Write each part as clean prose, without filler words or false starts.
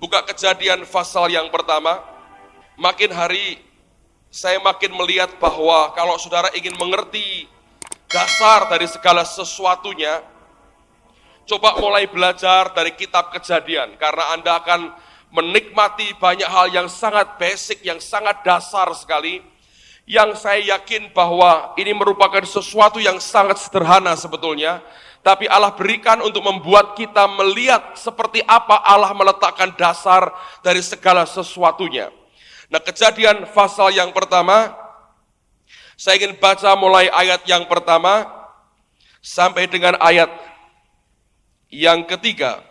Buka Kejadian pasal yang pertama. Makin hari saya makin melihat bahwa kalau saudara ingin mengerti dasar dari segala sesuatunya, coba mulai belajar dari kitab Kejadian, karena Anda akan menikmati banyak hal yang sangat basic, yang sangat dasar sekali, yang saya yakin bahwa ini merupakan sesuatu yang sangat sederhana sebetulnya, tapi Allah berikan untuk membuat kita melihat seperti apa Allah meletakkan dasar dari segala sesuatunya. Nah, Kejadian pasal yang pertama, saya ingin baca mulai ayat yang pertama sampai dengan ayat yang ketiga.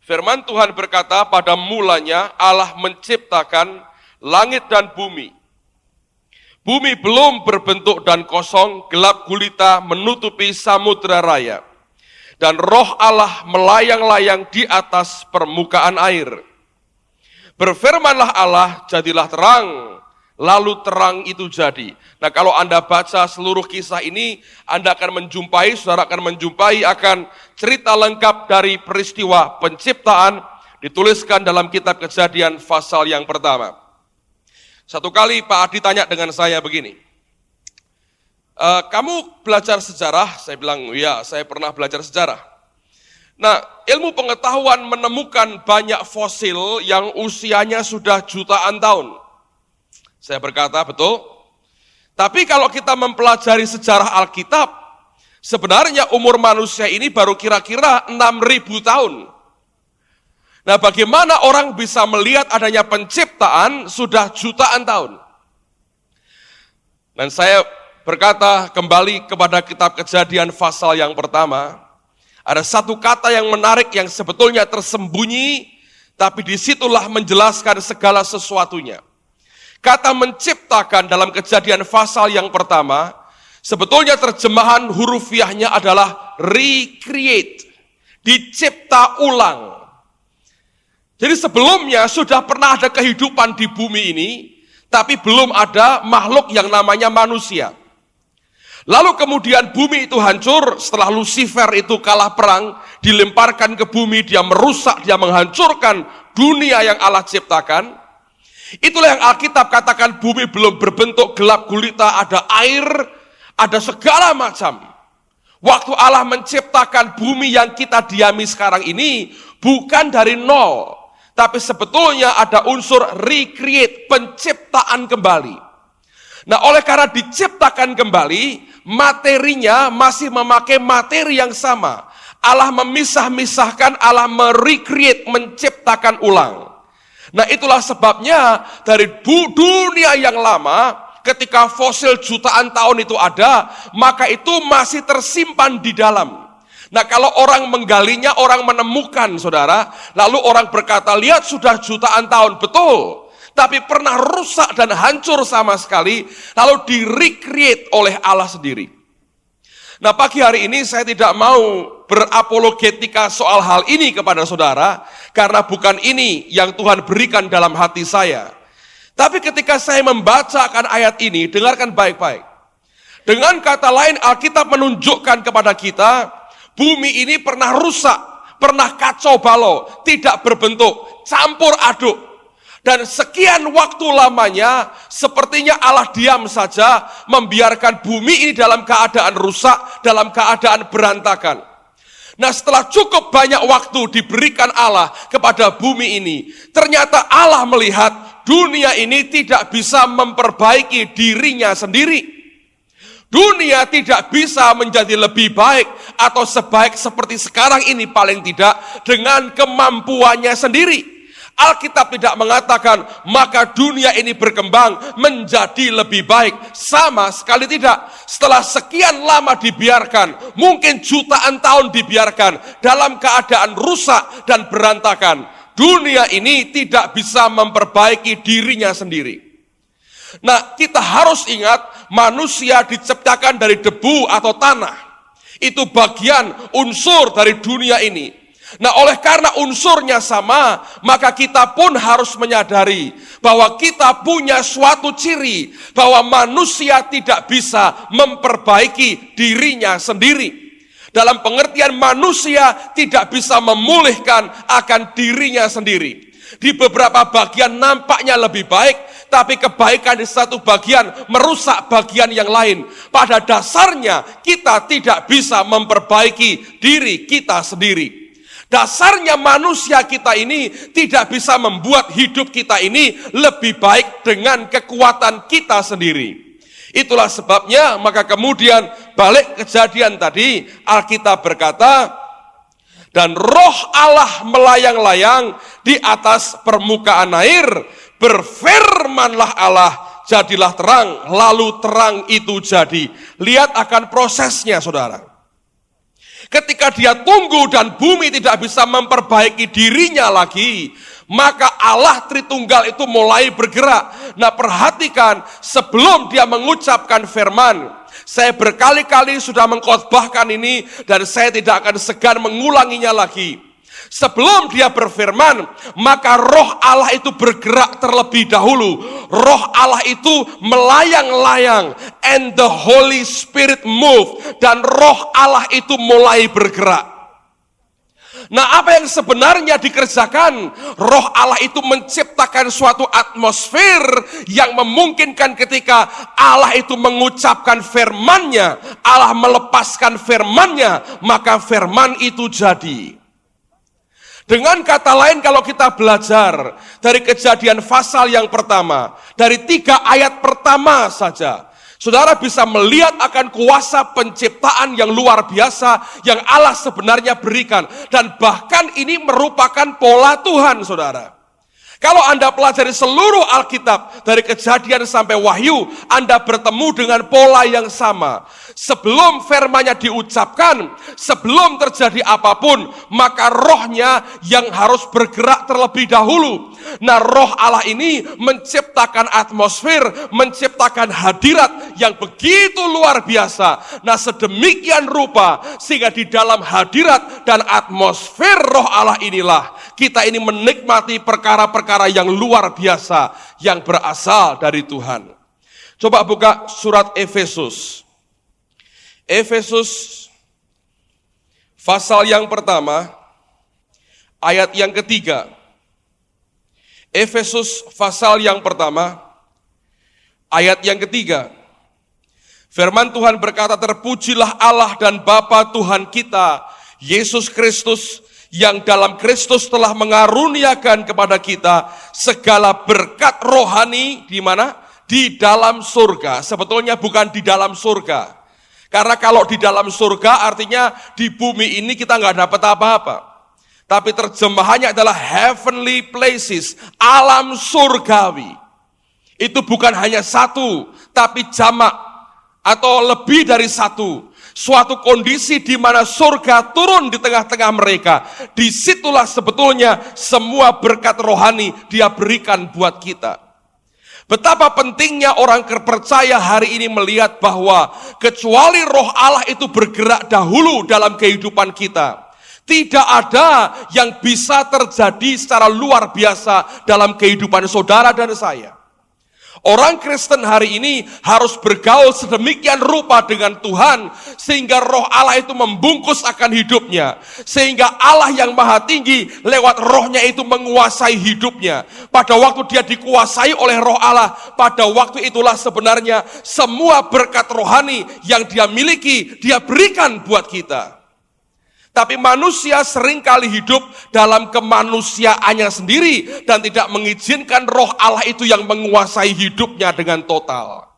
Firman Tuhan berkata, pada mulanya Allah menciptakan langit dan bumi. Bumi belum berbentuk dan kosong, gelap gulita menutupi samudra raya. Dan roh Allah melayang-layang di atas permukaan air. Berfirmanlah Allah, jadilah terang, lalu terang itu jadi. Nah, kalau Anda baca seluruh kisah ini, Anda akan menjumpai, saudara akan menjumpai akan cerita lengkap dari peristiwa penciptaan, dituliskan dalam kitab Kejadian pasal yang pertama. Satu kali Pak Adi tanya dengan saya begini, kamu belajar sejarah? Saya bilang, ya, saya pernah belajar sejarah. Nah, ilmu pengetahuan menemukan banyak fosil yang usianya sudah jutaan tahun. Saya berkata, betul. Tapi kalau kita mempelajari sejarah Alkitab, sebenarnya umur manusia ini baru kira-kira 6.000 tahun. Nah, bagaimana orang bisa melihat adanya penciptaan sudah jutaan tahun? Dan saya berkata kembali kepada kitab Kejadian pasal yang pertama, ada satu kata yang menarik yang sebetulnya tersembunyi, tapi disitulah menjelaskan segala sesuatunya. Kata menciptakan dalam Kejadian pasal yang pertama, sebetulnya terjemahan hurufiahnya adalah recreate, dicipta ulang. Jadi sebelumnya sudah pernah ada kehidupan di bumi ini, tapi belum ada makhluk yang namanya manusia. Lalu kemudian bumi itu hancur, setelah Lucifer itu kalah perang, dilemparkan ke bumi, dia merusak, dia menghancurkan dunia yang Allah ciptakan. Itulah yang Alkitab katakan bumi belum berbentuk, gelap gulita, ada air, ada segala macam. Waktu Allah menciptakan bumi yang kita diami sekarang ini, bukan dari nol, tapi sebetulnya ada unsur recreate, penciptaan kembali. Nah, oleh karena diciptakan kembali, materinya masih memakai materi yang sama. Allah memisah-misahkan, Allah merecreate, menciptakan ulang. Nah, itulah sebabnya dari dunia yang lama, ketika fosil jutaan tahun itu ada, maka itu masih tersimpan di dalam. Nah, kalau orang menggalinya, orang menemukan, saudara, lalu orang berkata, lihat sudah jutaan tahun, betul, tapi pernah rusak dan hancur sama sekali, lalu di-recreate oleh Allah sendiri. Nah, pagi hari ini saya tidak mau berapologetika soal hal ini kepada saudara, karena bukan ini yang Tuhan berikan dalam hati saya. Tapi ketika saya membacakan ayat ini, dengarkan baik-baik. Dengan kata lain, Alkitab menunjukkan kepada kita, bumi ini pernah rusak, pernah kacau balau, tidak berbentuk, campur aduk. Dan sekian waktu lamanya, sepertinya Allah diam saja, membiarkan bumi ini dalam keadaan rusak, dalam keadaan berantakan. Nah, setelah cukup banyak waktu diberikan Allah kepada bumi ini, ternyata Allah melihat dunia ini tidak bisa memperbaiki dirinya sendiri. Dunia tidak bisa menjadi lebih baik atau sebaik seperti sekarang ini, paling tidak dengan kemampuannya sendiri. Alkitab tidak mengatakan maka dunia ini berkembang menjadi lebih baik, sama sekali tidak. Setelah sekian lama dibiarkan, mungkin jutaan tahun dibiarkan dalam keadaan rusak dan berantakan, dunia ini tidak bisa memperbaiki dirinya sendiri. Nah, kita harus ingat, manusia diciptakan dari debu atau tanah. Itu bagian unsur dari dunia ini. Nah, oleh karena unsurnya sama, maka kita pun harus menyadari bahwa kita punya suatu ciri, bahwa manusia tidak bisa memperbaiki dirinya sendiri. Dalam pengertian manusia tidak bisa memulihkan akan dirinya sendiri. Di beberapa bagian nampaknya lebih baik, tapi kebaikan di satu bagian merusak bagian yang lain. Pada dasarnya kita tidak bisa memperbaiki diri kita sendiri. Dasarnya manusia kita ini tidak bisa membuat hidup kita ini lebih baik dengan kekuatan kita sendiri. Itulah sebabnya maka kemudian balik kejadian tadi, Alkitab berkata, dan roh Allah melayang-layang di atas permukaan air, berfirmanlah Allah, jadilah terang, lalu terang itu jadi. Lihat akan prosesnya, saudara. Ketika dia tunggu dan bumi tidak bisa memperbaiki dirinya lagi, maka Allah Tritunggal itu mulai bergerak. Nah, perhatikan, sebelum dia mengucapkan firman, saya berkali-kali sudah mengkhotbahkan ini dan saya tidak akan segan mengulanginya lagi. Sebelum dia berfirman, maka roh Allah itu bergerak terlebih dahulu. Roh Allah itu melayang-layang, and the Holy Spirit move, dan roh Allah itu mulai bergerak. Nah, apa yang sebenarnya dikerjakan? Roh Allah itu menciptakan suatu atmosfer yang memungkinkan ketika Allah itu mengucapkan firman-Nya, Allah melepaskan firman-Nya, maka firman itu jadi. Dengan kata lain, kalau kita belajar dari Kejadian pasal yang pertama, dari 3 ayat pertama saja, saudara bisa melihat akan kuasa penciptaan yang luar biasa yang Allah sebenarnya berikan. Dan bahkan ini merupakan pola Tuhan, saudara. Kalau Anda pelajari seluruh Alkitab, dari Kejadian sampai Wahyu, Anda bertemu dengan pola yang sama. Sebelum firman-Nya diucapkan, sebelum terjadi apapun, maka rohnya yang harus bergerak terlebih dahulu. Nah, roh Allah ini menciptakan atmosfer, menciptakan hadirat yang begitu luar biasa. Nah, sedemikian rupa, sehingga di dalam hadirat dan atmosfer roh Allah inilah, kita ini menikmati perkara-perkara yang luar biasa, yang berasal dari Tuhan. Coba buka surat Efesus. Efesus pasal yang pertama, ayat yang ketiga. Efesus pasal yang pertama, ayat yang ketiga. Firman Tuhan berkata, terpujilah Allah dan Bapa Tuhan kita, Yesus Kristus, yang dalam Kristus telah mengaruniakan kepada kita segala berkat rohani. Di mana? Di dalam surga. Sebetulnya bukan di dalam surga. Karena kalau di dalam surga artinya di bumi ini kita nggak dapat apa-apa. Tapi terjemahannya adalah heavenly places, alam surgawi. Itu bukan hanya satu, tapi jamak atau lebih dari satu. Suatu kondisi di mana surga turun di tengah-tengah mereka. Disitulah sebetulnya semua berkat rohani Dia berikan buat kita. Betapa pentingnya orang percaya hari ini melihat bahwa kecuali roh Allah itu bergerak dahulu dalam kehidupan kita, tidak ada yang bisa terjadi secara luar biasa dalam kehidupan saudara dan saya. Orang Kristen hari ini harus bergaul sedemikian rupa dengan Tuhan, sehingga roh Allah itu membungkus akan hidupnya. Sehingga Allah yang maha tinggi lewat rohnya itu menguasai hidupnya. Pada waktu dia dikuasai oleh roh Allah, pada waktu itulah sebenarnya semua berkat rohani yang dia miliki, dia berikan buat kita. Tapi manusia seringkali hidup dalam kemanusiaannya sendiri dan tidak mengizinkan roh Allah itu yang menguasai hidupnya dengan total.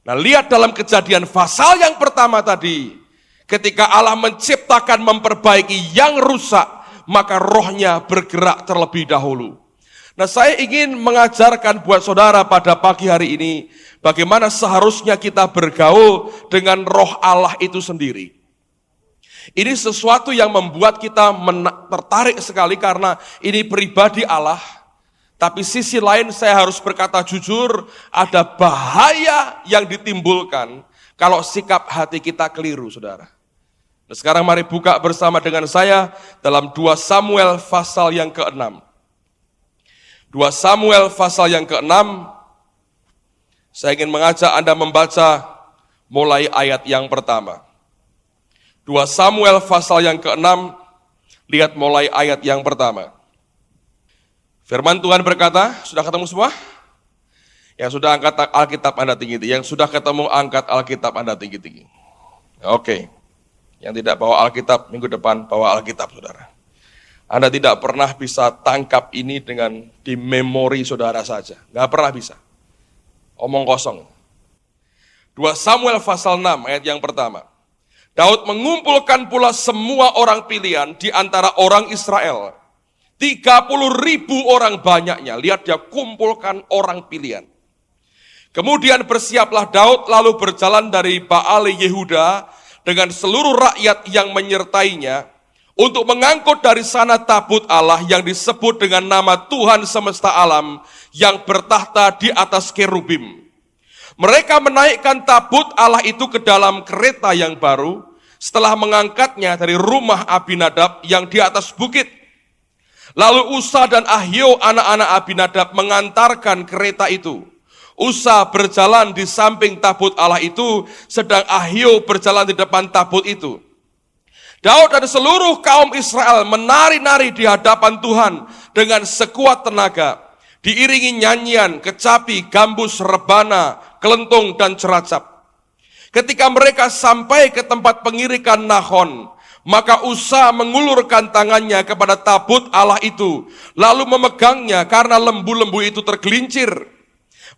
Nah, lihat dalam Kejadian pasal yang pertama tadi, ketika Allah menciptakan, memperbaiki yang rusak, maka rohnya bergerak terlebih dahulu. Nah, saya ingin mengajarkan buat saudara pada pagi hari ini, bagaimana seharusnya kita bergaul dengan roh Allah itu sendiri. Ini sesuatu yang membuat kita tertarik sekali karena ini pribadi Allah. Tapi sisi lain saya harus berkata jujur, ada bahaya yang ditimbulkan kalau sikap hati kita keliru, saudara. Nah, sekarang mari buka bersama dengan saya dalam 2 Samuel pasal yang ke-6. 2 Samuel pasal yang ke-6, saya ingin mengajak Anda membaca mulai ayat yang pertama. 2 2 Samuel pasal yang ke-6, lihat mulai ayat yang pertama. Firman Tuhan berkata, sudah ketemu semua? Yang sudah angkat Alkitab Anda tinggi-tinggi. Yang sudah ketemu angkat Alkitab Anda tinggi-tinggi. Oke. Yang tidak bawa Alkitab, minggu depan bawa Alkitab, saudara. Anda tidak pernah bisa tangkap ini dengan di memori saudara saja. Nggak pernah bisa. Omong kosong. 2 Samuel pasal 6 ayat yang pertama. Daud mengumpulkan pula semua orang pilihan di antara orang Israel. 30.000 orang banyaknya. Lihat, dia kumpulkan orang pilihan. Kemudian bersiaplah Daud lalu berjalan dari Baale Yehuda dengan seluruh rakyat yang menyertainya untuk mengangkut dari sana tabut Allah yang disebut dengan nama Tuhan semesta alam yang bertahta di atas kerubim. Mereka menaikkan tabut Allah itu ke dalam kereta yang baru setelah mengangkatnya dari rumah Abinadab yang di atas bukit. Lalu Usa dan Ahio anak-anak Abinadab mengantarkan kereta itu. Usa berjalan di samping tabut Allah itu, sedang Ahio berjalan di depan tabut itu. Daud dan seluruh kaum Israel menari-nari di hadapan Tuhan dengan sekuat tenaga, diiringi nyanyian, kecapi, gambus, rebana, kelentung, dan ceracap. Ketika mereka sampai ke tempat pengirikan Nahon, maka Usa mengulurkan tangannya kepada tabut Allah itu, lalu memegangnya karena lembu-lembu itu tergelincir.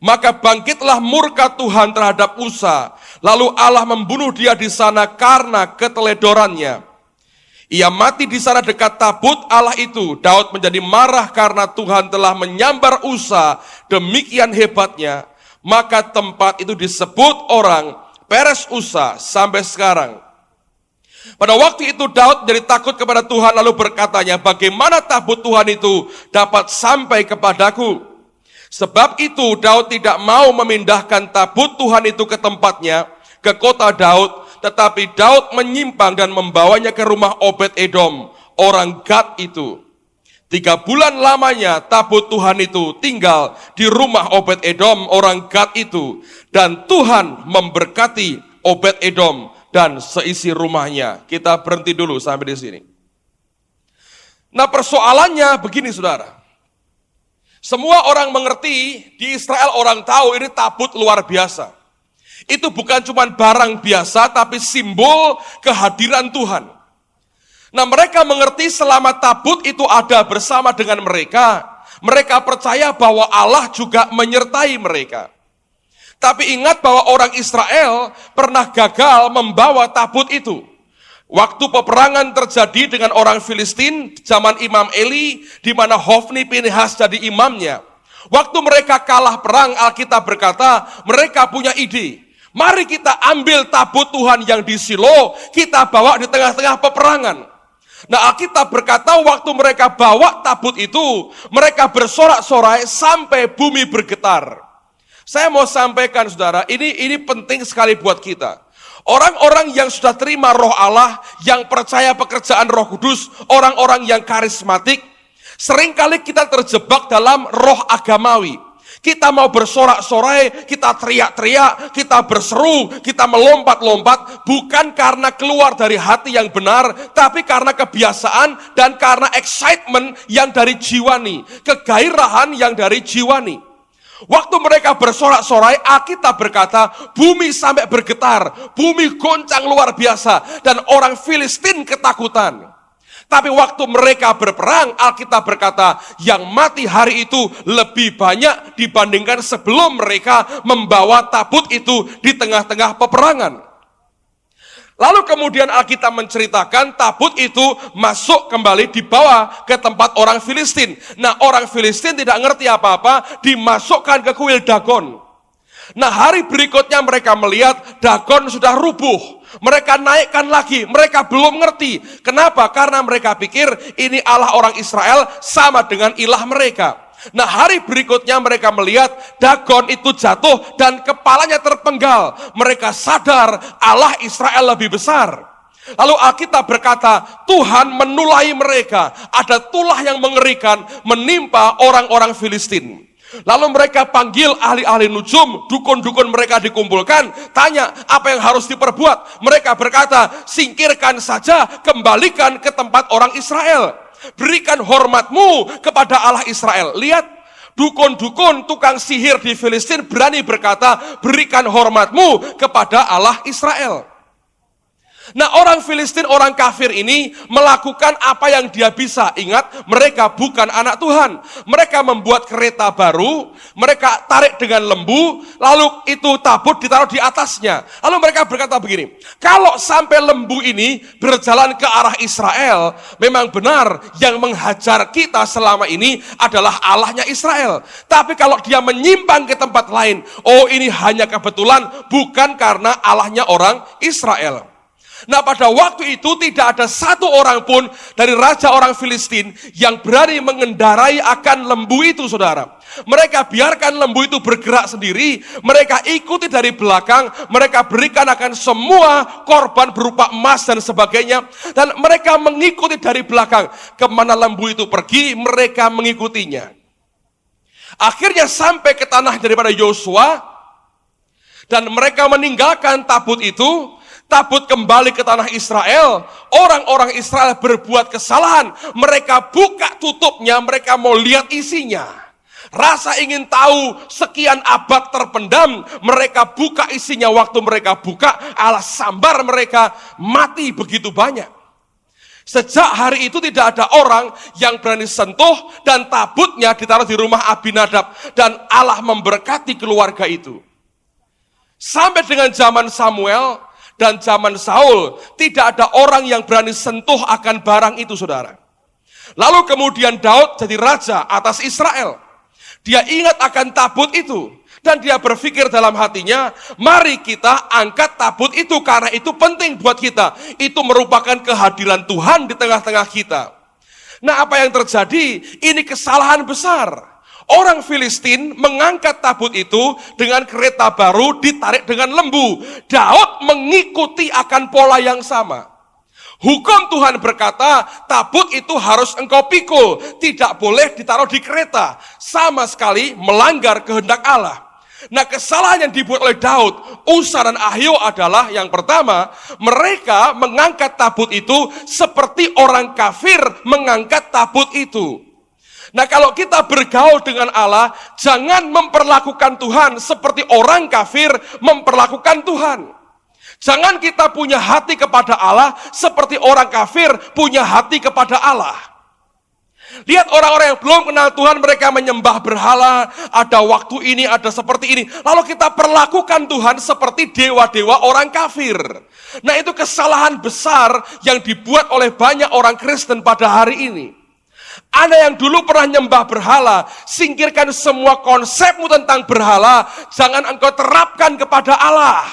Maka bangkitlah murka Tuhan terhadap Usa, lalu Allah membunuh dia di sana karena keteledorannya. Ia mati di sana dekat tabut Allah itu. Daud menjadi marah karena Tuhan telah menyambar Usa demikian hebatnya. Maka tempat itu disebut orang Peres Usa sampai sekarang. Pada waktu itu Daud jadi takut kepada Tuhan lalu berkatanya, bagaimana tabut Tuhan itu dapat sampai kepadaku? Sebab itu Daud tidak mau memindahkan tabut Tuhan itu ke tempatnya, ke kota Daud, tetapi Daud menyimpang dan membawanya ke rumah Obed-Edom, orang Gad itu. 3 bulan lamanya tabut Tuhan itu tinggal di rumah Obed-Edom, orang Gad itu. Dan Tuhan memberkati Obed-Edom dan seisi rumahnya. Kita berhenti dulu sampai di sini. Nah, persoalannya begini, saudara. Semua orang mengerti, di Israel orang tahu ini tabut luar biasa. Itu bukan cuma barang biasa, tapi simbol kehadiran Tuhan. Nah, mereka mengerti selama tabut itu ada bersama dengan mereka, mereka percaya bahwa Allah juga menyertai mereka. Tapi ingat bahwa orang Israel pernah gagal membawa tabut itu. Waktu peperangan terjadi dengan orang Filistin, zaman Imam Eli, di mana Hofni Pinehas jadi imamnya. Waktu mereka kalah perang, Alkitab berkata, mereka punya ide. Mari kita ambil tabut Tuhan yang di Silo, kita bawa di tengah-tengah peperangan. Nah, Alkitab berkata, waktu mereka bawa tabut itu, mereka bersorak-sorai sampai bumi bergetar. Saya mau sampaikan, saudara, ini penting sekali buat kita. Orang-orang yang sudah terima roh Allah, yang percaya pekerjaan Roh Kudus, orang-orang yang karismatik, seringkali kita terjebak dalam roh agamawi. Kita mau bersorak-sorai, kita teriak-teriak, kita berseru, kita melompat-lompat, bukan karena keluar dari hati yang benar, tapi karena kebiasaan dan karena excitement yang dari jiwani, kegairahan yang dari jiwani. Waktu mereka bersorak-sorai, Alkitab berkata, bumi sampai bergetar, bumi goncang luar biasa, dan orang Filistin ketakutan. Tapi waktu mereka berperang, Alkitab berkata, yang mati hari itu lebih banyak dibandingkan sebelum mereka membawa tabut itu di tengah-tengah peperangan. Lalu kemudian Alkitab menceritakan tabut itu masuk kembali dibawa ke tempat orang Filistin. Nah, orang Filistin tidak ngerti apa-apa, dimasukkan ke kuil Dagon. Nah, hari berikutnya mereka melihat Dagon sudah rubuh. Mereka naikkan lagi, mereka belum ngerti. Kenapa? Karena mereka pikir ini Allah orang Israel sama dengan ilah mereka. Nah, hari berikutnya mereka melihat Dagon itu jatuh dan kepalanya terpenggal. Mereka sadar Allah Israel lebih besar. Lalu Alkitab berkata, Tuhan menulai mereka. Ada tulah yang mengerikan menimpa orang-orang Filistin. Lalu mereka panggil ahli-ahli nujum, dukun-dukun mereka dikumpulkan, tanya apa yang harus diperbuat. Mereka berkata, singkirkan saja, kembalikan ke tempat orang Israel. Berikan hormatmu kepada Allah Israel. Lihat, dukun-dukun tukang sihir di Filistin berani berkata, berikan hormatmu kepada Allah Israel. Nah, orang Filistin, orang kafir ini melakukan apa yang dia bisa. Ingat, mereka bukan anak Tuhan. Mereka membuat kereta baru, mereka tarik dengan lembu, lalu itu tabut ditaruh di atasnya. Lalu mereka berkata begini, kalau sampai lembu ini berjalan ke arah Israel, memang benar yang menghajar kita selama ini adalah Allahnya Israel. Tapi kalau dia menyimpang ke tempat lain, oh ini hanya kebetulan, bukan karena Allahnya orang Israel. Nah, pada waktu itu tidak ada satu orang pun dari raja orang Filistin yang berani mengendarai akan lembu itu, saudara. Mereka biarkan lembu itu bergerak sendiri, mereka ikuti dari belakang, mereka berikan akan semua korban berupa emas dan sebagainya, dan mereka mengikuti dari belakang. Kemana lembu itu pergi, mereka mengikutinya. Akhirnya sampai ke tanah daripada Yosua, dan mereka meninggalkan tabut itu. Tabut kembali ke tanah Israel, orang-orang Israel berbuat kesalahan, mereka buka tutupnya, mereka mau lihat isinya. Rasa ingin tahu sekian abad terpendam, mereka buka isinya, waktu mereka buka, Allah sambar mereka, mati begitu banyak. Sejak hari itu tidak ada orang yang berani sentuh, dan tabutnya ditaruh di rumah Abinadab, dan Allah memberkati keluarga itu. Sampai dengan zaman Samuel dan zaman Saul, tidak ada orang yang berani sentuh akan barang itu, saudara. Lalu kemudian Daud jadi raja atas Israel. Dia ingat akan tabut itu, dan dia berpikir dalam hatinya, mari kita angkat tabut itu, karena itu penting buat kita. Itu merupakan kehadiran Tuhan di tengah-tengah kita. Nah, apa yang terjadi? Ini kesalahan besar. Orang Filistin mengangkat tabut itu dengan kereta baru ditarik dengan lembu. Daud mengikuti akan pola yang sama. Hukum Tuhan berkata, tabut itu harus engkau pikul, tidak boleh ditaruh di kereta. Sama sekali melanggar kehendak Allah. Nah, kesalahan yang dibuat oleh Daud, Usa dan Ahio adalah yang pertama, mereka mengangkat tabut itu seperti orang kafir mengangkat tabut itu. Nah, kalau kita bergaul dengan Allah, jangan memperlakukan Tuhan seperti orang kafir memperlakukan Tuhan. Jangan kita punya hati kepada Allah seperti orang kafir punya hati kepada Allah. Lihat orang-orang yang belum kenal Tuhan, mereka menyembah berhala, ada waktu ini, ada seperti ini. Lalu kita perlakukan Tuhan seperti dewa-dewa orang kafir. Nah, itu kesalahan besar yang dibuat oleh banyak orang Kristen pada hari ini. Anda yang dulu pernah nyembah berhala, singkirkan semua konsepmu tentang berhala, jangan engkau terapkan kepada Allah.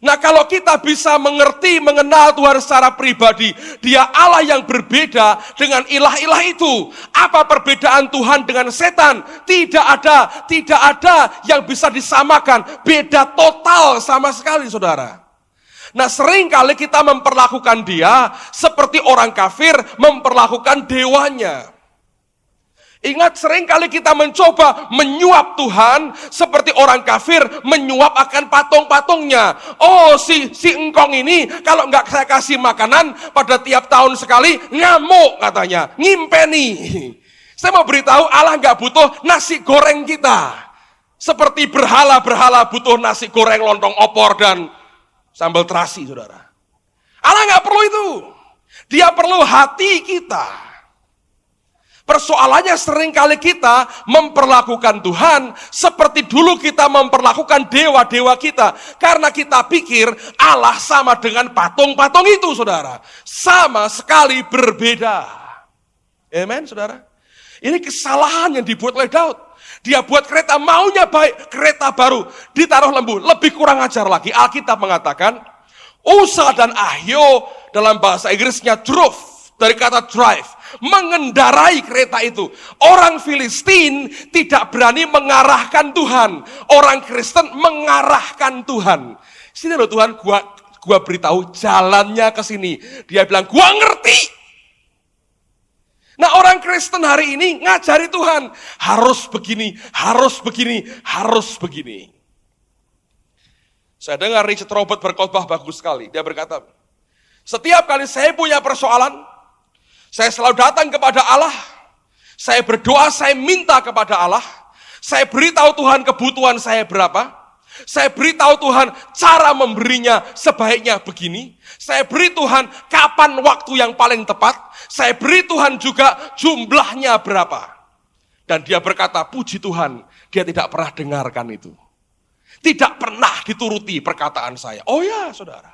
Nah, kalau kita bisa mengerti, mengenal Tuhan secara pribadi, Dia Allah yang berbeda dengan ilah-ilah itu. Apa perbedaan Tuhan dengan setan? Tidak ada yang bisa disamakan. Beda total sama sekali, saudara. Nah, seringkali kita memperlakukan Dia seperti orang kafir memperlakukan dewanya. Ingat, seringkali kita mencoba menyuap Tuhan seperti orang kafir menyuap akan patung-patungnya. Oh, si engkong ini kalau nggak saya kasih makanan pada tiap tahun sekali ngamuk katanya, ngimpeni. Saya mau beritahu, Allah nggak butuh nasi goreng kita. Seperti berhala-berhala butuh nasi goreng, lontong opor dan sambal terasi, saudara. Allah nggak perlu itu. Dia perlu hati kita. Persoalannya seringkali kita memperlakukan Tuhan seperti dulu kita memperlakukan dewa-dewa kita. Karena kita pikir Allah sama dengan patung-patung itu, saudara. Sama sekali berbeda. Amen, saudara. Ini kesalahan yang dibuat oleh Daud. Dia buat kereta, maunya baik, kereta baru, ditaruh lembu. Lebih kurang ajar lagi, Alkitab mengatakan, Usa dan Ahio dalam bahasa Inggrisnya drove, dari kata drive. Mengendarai kereta itu. Orang Filistin tidak berani mengarahkan Tuhan. Orang Kristen mengarahkan Tuhan. Sini loh Tuhan, gua beritahu jalannya ke sini. Dia bilang, gua ngerti. Nah, orang Kristen hari ini ngajari Tuhan, harus begini, harus begini, harus begini. Saya dengar Richard Robert berkhotbah bagus sekali. Dia berkata, setiap kali saya punya persoalan, saya selalu datang kepada Allah, saya berdoa, saya minta kepada Allah, saya beritahu Tuhan kebutuhan saya berapa, saya beritahu Tuhan cara memberinya sebaiknya begini, saya beri Tuhan kapan waktu yang paling tepat, saya beri Tuhan juga jumlahnya berapa. Dan dia berkata, puji Tuhan, dia tidak pernah dengarkan itu. Tidak pernah dituruti perkataan saya. Oh ya, saudara.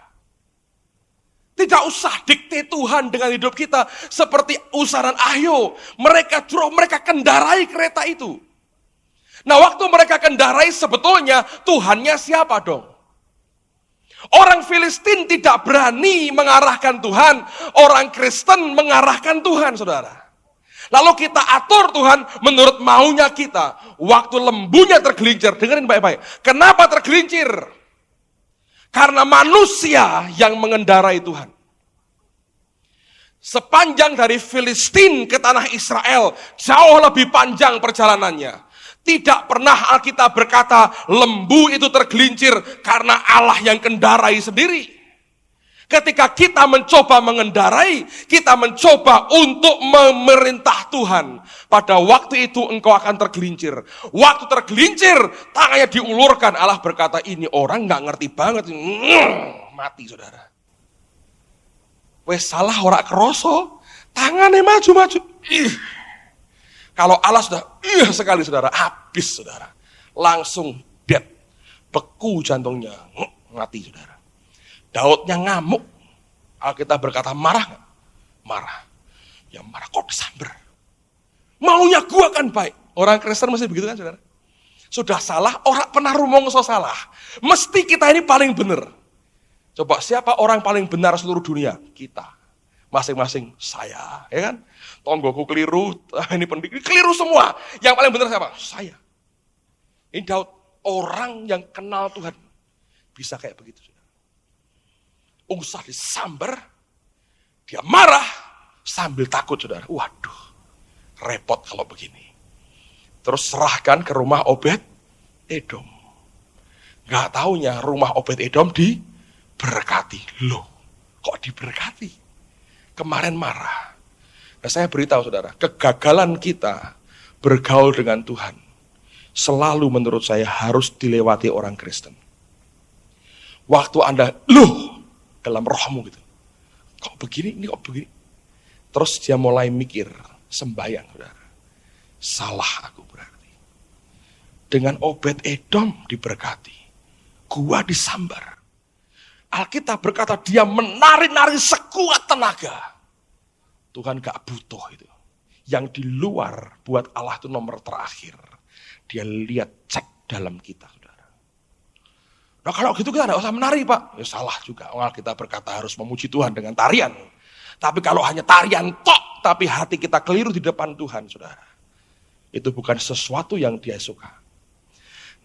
Tidak usah dikte Tuhan dengan hidup kita seperti usaran Ahyo. Mereka kendarai kereta itu. Nah, waktu mereka kendarai sebetulnya Tuhannya siapa dong? Orang Filistin tidak berani mengarahkan Tuhan, orang Kristen mengarahkan Tuhan, saudara. Lalu kita atur Tuhan menurut maunya kita. Waktu lembunya tergelincir, dengerin baik-baik. Kenapa tergelincir? Karena manusia yang mengendarai Tuhan. Sepanjang dari Filistin ke tanah Israel, jauh lebih panjang perjalanannya. Tidak pernah Alkitab berkata lembu itu tergelincir karena Allah yang kendarai sendiri. Ketika kita mencoba mengendarai, kita mencoba untuk memerintah Tuhan. Pada waktu itu engkau akan tergelincir. Waktu tergelincir, tangannya diulurkan. Allah berkata, ini orang gak ngerti banget. Mati, saudara. Wes salah ora kroso, tangannya maju-maju. Kalau Allah sudah sekali, saudara, habis, saudara. Langsung dead, beku jantungnya, mati, saudara. Daudnya ngamuk. Alkitab berkata marah nggak? Marah. Ya marah kok disamber. Maunya gua kan baik. Orang Kristen mesti begitu kan, saudara? Sudah salah, orang pernah rumongso salah. Mesti kita ini paling benar. Coba siapa orang paling benar seluruh dunia? Kita. Masing-masing saya, ya kan? Tonggoku keliru, ini pendidik, keliru semua. Yang paling benar siapa? Saya. Ini Daud, orang yang kenal Tuhan. Bisa kayak begitu. Usah disamber, dia marah, sambil takut, saudara. Waduh, repot kalau begini. Terus serahkan ke rumah Obed Edom. Gak taunya rumah Obed Edom diberkati. Loh, kok diberkati? Kemarin marah. Nah, saya beritahu saudara, kegagalan kita bergaul dengan Tuhan selalu menurut saya harus dilewati orang Kristen. Waktu Anda, dalam rohmu gitu. Kok begini, ini kok begini. Terus dia mulai mikir, sembahyang saudara. Salah aku berarti. Dengan Obed Edom diberkati. Gua disambar. Alkitab berkata dia menari-nari sekuat tenaga. Tuhan gak butuh itu. Yang di luar buat Allah itu nomor terakhir. Dia lihat cek dalam kita. Nah kalau gitu kita tidak usah menari Pak. Ya salah juga. Kita berkata harus memuji Tuhan dengan tarian. Tapi kalau hanya tarian tok, tapi hati kita keliru di depan Tuhan, saudara. Itu bukan sesuatu yang dia suka.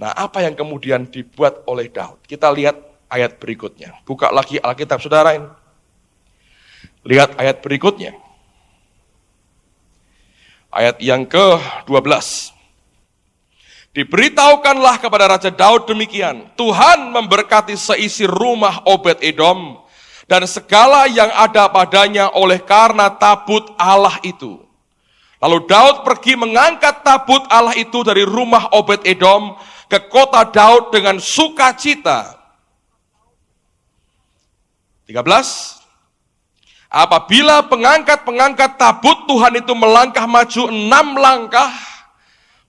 Nah apa yang kemudian dibuat oleh Daud? Kita lihat ayat berikutnya. Buka lagi Alkitab saudara ini. Lihat ayat berikutnya. Ayat yang ke-12. Diberitahukanlah kepada Raja Daud demikian, Tuhan memberkati seisi rumah Obed Edom dan segala yang ada padanya oleh karena tabut Allah itu. Lalu Daud pergi mengangkat tabut Allah itu dari rumah Obed Edom ke kota Daud dengan sukacita. 13. Apabila pengangkat-pengangkat tabut Tuhan itu melangkah maju 6 langkah,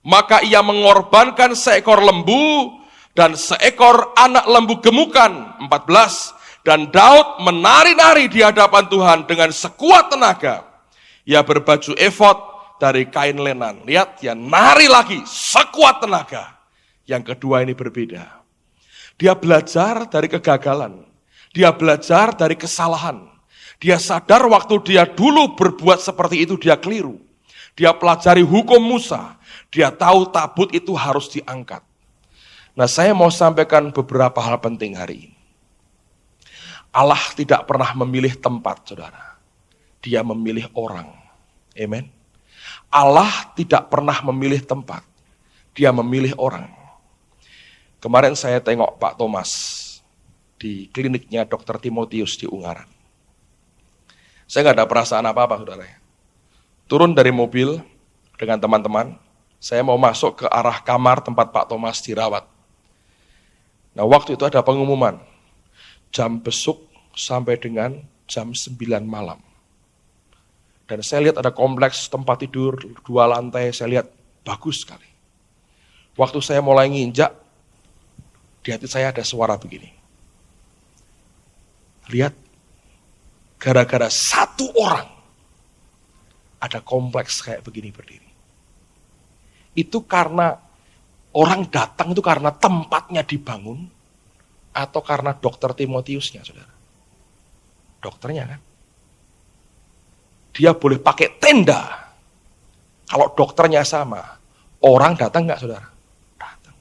maka ia mengorbankan seekor lembu dan seekor anak lembu gemukan. 14. Dan Daud menari-nari di hadapan Tuhan dengan sekuat tenaga. Ia berbaju efod dari kain lenan. Lihat, dia nari lagi sekuat tenaga. Yang kedua ini berbeda. Dia belajar dari kegagalan. Dia belajar dari kesalahan. Dia sadar waktu dia dulu berbuat seperti itu dia keliru. Dia pelajari hukum Musa. Dia tahu tabut itu harus diangkat. Nah, saya mau sampaikan beberapa hal penting hari ini. Allah tidak pernah memilih tempat, saudara. Dia memilih orang. Amen. Allah tidak pernah memilih tempat. Dia memilih orang. Kemarin saya tengok Pak Thomas di kliniknya Dr. Timotius di Ungaran. Saya nggak ada perasaan apa-apa, saudara. Turun dari mobil dengan teman-teman, saya mau masuk ke arah kamar tempat Pak Thomas dirawat. Nah, waktu itu ada pengumuman, jam besuk sampai dengan jam 9 malam. Dan saya lihat ada kompleks tempat tidur, 2 lantai, saya lihat bagus sekali. Waktu saya mulai nginjak, di hati saya ada suara begini. Lihat, gara-gara 1 orang, ada kompleks kayak begini berdiri. Itu karena orang datang itu karena tempatnya dibangun, atau karena dokter Timotiusnya, saudara. Dokternya kan. Dia boleh pakai tenda. Kalau dokternya sama, orang datang enggak, saudara? Datang.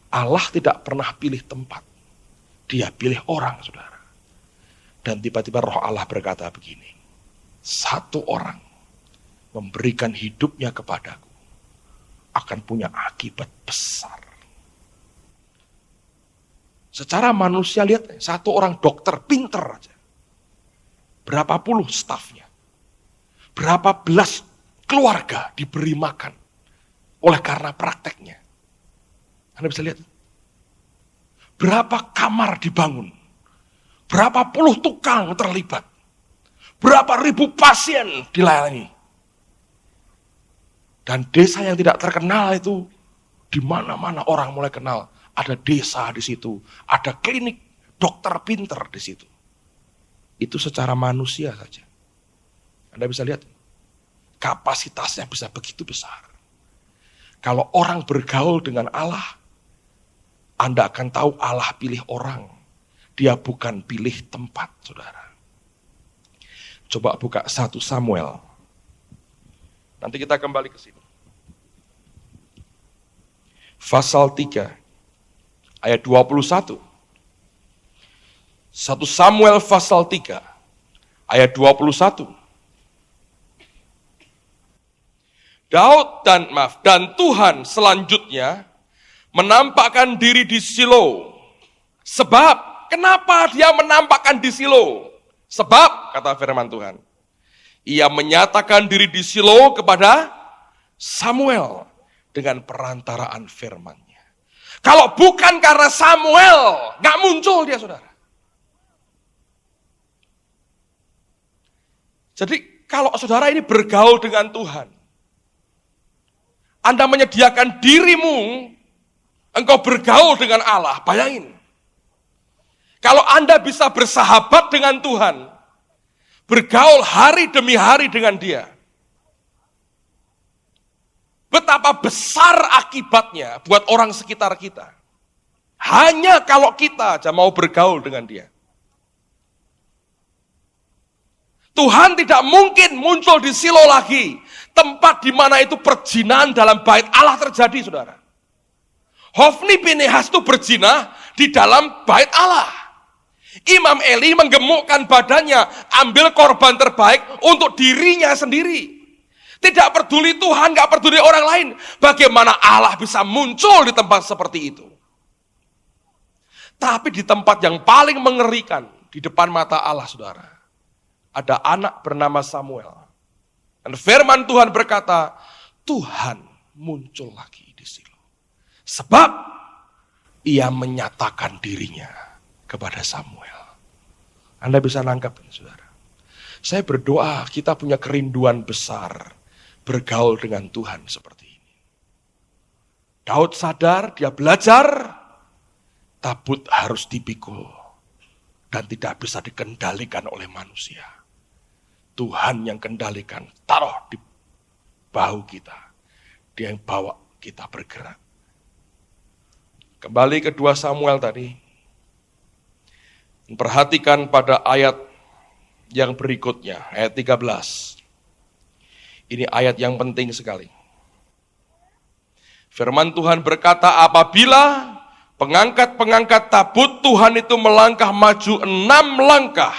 Allah tidak pernah pilih tempat. Dia pilih orang, saudara. Dan tiba-tiba roh Allah berkata begini, 1 orang memberikan hidupnya kepadaku akan punya akibat besar. Secara manusia lihat, 1 orang dokter pinter aja. Berapa puluh stafnya. Berapa belas keluarga diberi makan oleh karena prakteknya. Anda bisa lihat. Berapa kamar dibangun. Berapa puluh tukang terlibat. Berapa ribu pasien dilayani. Dan desa yang tidak terkenal itu, di mana-mana orang mulai kenal. Ada desa di situ, ada klinik dokter pinter di situ. Itu secara manusia saja. Anda bisa lihat, kapasitasnya bisa begitu besar. Kalau orang bergaul dengan Allah, Anda akan tahu Allah pilih orang. Dia bukan pilih tempat, saudara. Coba buka 1 Samuel. Nanti kita kembali ke sini. Pasal 3, ayat 21. 1 Samuel pasal 3, ayat 21. Dan Tuhan selanjutnya menampakkan diri di Silo. Sebab, kenapa dia menampakkan di Silo? Sebab, kata firman Tuhan, ia menyatakan diri di Silo kepada Samuel dengan perantaraan firman-Nya. Kalau bukan karena Samuel, gak muncul dia, saudara. Jadi kalau saudara ini bergaul dengan Tuhan, Anda menyediakan dirimu, engkau bergaul dengan Allah, bayangin. Kalau Anda bisa bersahabat dengan Tuhan, bergaul hari demi hari dengan Dia, betapa besar akibatnya buat orang sekitar kita. Hanya kalau kita aja mau bergaul dengan Dia. Tuhan tidak mungkin muncul di Silo lagi. Tempat di mana itu perzinahan dalam bait Allah terjadi, saudara. Hofni Pinehas itu berzina di dalam bait Allah. Imam Eli menggemukkan badannya, ambil korban terbaik untuk dirinya sendiri. Tidak peduli Tuhan, gak peduli orang lain. Bagaimana Allah bisa muncul di tempat seperti itu? Tapi di tempat yang paling mengerikan, di depan mata Allah, saudara, ada anak bernama Samuel. Dan firman Tuhan berkata, Tuhan muncul lagi di Silo. Sebab ia menyatakan dirinya kepada Samuel. Anda bisa nangkap ini, saudara. Saya berdoa kita punya kerinduan besar bergaul dengan Tuhan seperti ini. Daud sadar, dia belajar, tabut harus dipikul dan tidak bisa dikendalikan oleh manusia. Tuhan yang kendalikan, taruh di bahu kita. Dia yang bawa kita bergerak. Kembali ke 2 Samuel tadi. Perhatikan pada ayat yang berikutnya, ayat 13. Ini ayat yang penting sekali. Firman Tuhan berkata, apabila pengangkat-pengangkat tabut Tuhan itu melangkah maju 6 langkah,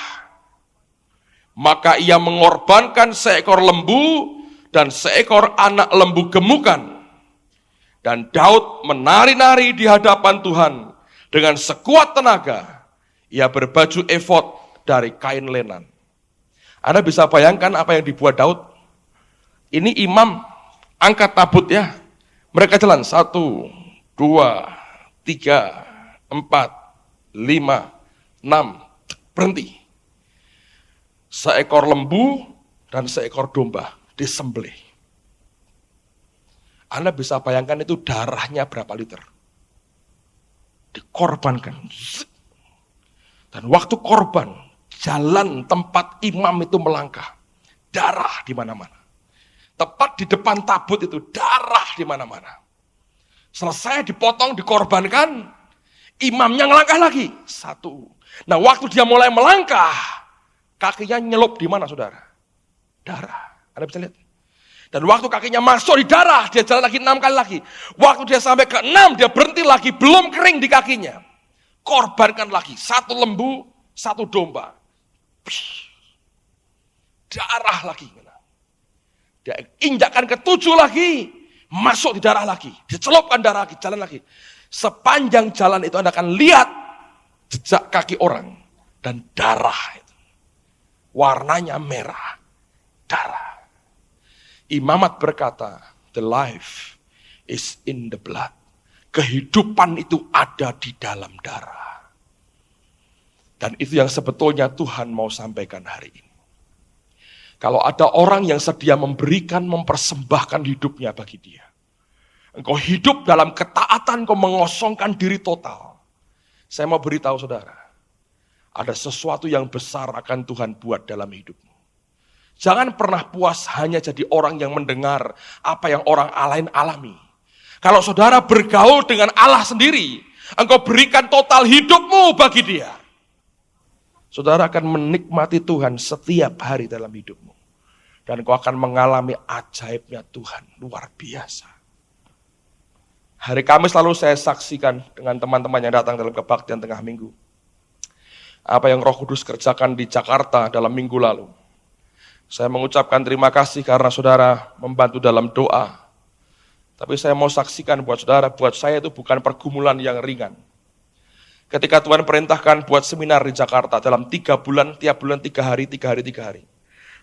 Maka ia mengorbankan seekor lembu dan seekor anak lembu gemukan. Dan Daud menari-nari di hadapan Tuhan dengan sekuat tenaga. Ia berbaju efod dari kain lenan. Anda bisa bayangkan apa yang dibuat Daud? Ini imam angkat tabut ya. Mereka jalan 1, 2, 3, 4, 5, 6, berhenti. Seekor lembu dan seekor domba disembelih. Anda bisa bayangkan itu darahnya berapa liter. Dikorbankan. Dan waktu korban, jalan tempat imam itu melangkah. Darah di mana-mana. Tepat di depan tabut itu, darah di mana-mana. Selesai dipotong, dikorbankan, imamnya ngelangkah lagi. 1. Nah, waktu dia mulai melangkah, kakinya nyelup di mana, saudara? Darah. Anda bisa lihat. Dan waktu kakinya masuk di darah, dia jalan lagi 6 kali lagi. Waktu dia sampai ke 6, dia berhenti lagi, belum kering di kakinya. Korbankan lagi, 1 lembu, 1 domba. Darah lagi. Dia injakkan ke 7 lagi, masuk di darah lagi. Dicelupkan darah lagi, jalan lagi. Sepanjang jalan itu Anda akan lihat jejak kaki orang. Dan darah itu. Warnanya merah. Darah. Imamat berkata, the life is in the blood. Kehidupan itu ada di dalam darah. Dan itu yang sebetulnya Tuhan mau sampaikan hari ini. Kalau ada orang yang sedia memberikan, mempersembahkan hidupnya bagi dia. Engkau hidup dalam ketaatan, engkau mengosongkan diri total. Saya mau beritahu saudara, ada sesuatu yang besar akan Tuhan buat dalam hidupmu. Jangan pernah puas hanya jadi orang yang mendengar apa yang orang lain alami. Kalau saudara bergaul dengan Allah sendiri, engkau berikan total hidupmu bagi dia. Saudara akan menikmati Tuhan setiap hari dalam hidupmu. Dan engkau akan mengalami ajaibnya Tuhan, luar biasa. Hari Kamis lalu saya saksikan dengan teman-teman yang datang dalam kebaktian tengah minggu. Apa yang Roh Kudus kerjakan di Jakarta dalam minggu lalu. Saya mengucapkan terima kasih karena saudara membantu dalam doa. Tapi saya mau saksikan buat saudara, buat saya itu bukan pergumulan yang ringan. Ketika Tuhan perintahkan buat seminar di Jakarta dalam 3 bulan, tiap bulan 3 hari, 3 hari, 3 hari.